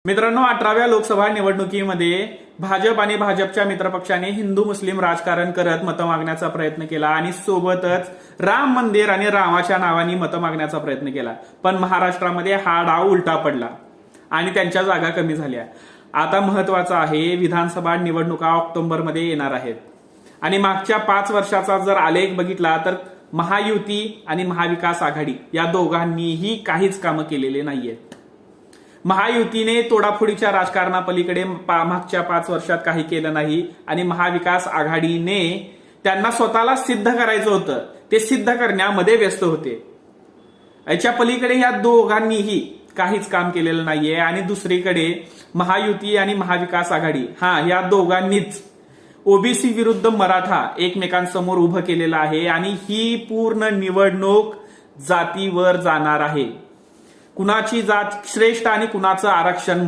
मित्रांनो, 18व्या लोकसभा निवडणुकीमध्ये भाजप आणि भाजपच्या मित्रपक्षाने हिंदू मुस्लिम राजकारण करत मतं मागण्याचा प्रयत्न केला आणि सोबतच राम मंदिर आणि रामाच्या नावाने मतं मागण्याचा प्रयत्न केला. पण महाराष्ट्रामध्ये हा डाव उलटा पडला आणि त्यांच्या जागा कमी झाल्या. आता महत्वाचं आहे, विधानसभा निवडणुका ऑक्टोबरमध्ये येणार आहेत आणि मागच्या 5 वर्षाचा जर आलेख बघितला तर महायुती आणि महाविकास आघाडी या दोघांनीही काहीच कामं केलेले नाहीयेत. महायुतीने तोडाफोडीच्या राजकारणापलीकडे मागच्या 5 वर्षात काही केलं नाही आणि महाविकास आघाडीने त्यांना स्वतःला सिद्ध करायचं होतं, ते सिद्ध करण्यामध्ये व्यस्त होते. याच्या पलीकडे या दोघांनीही काहीच काम केलेलं नाहीये. आणि दुसरीकडे महायुती आणि महाविकास आघाडी या दोघांनीच ओबीसी विरुद्ध मराठा एकमेकांसमोर उभं केलेलं आहे आणि ही पूर्ण निवडणूक जातीवर जाणार आहे. कुणाची जात श्रेष्ठ आणि कुणाचं आरक्षण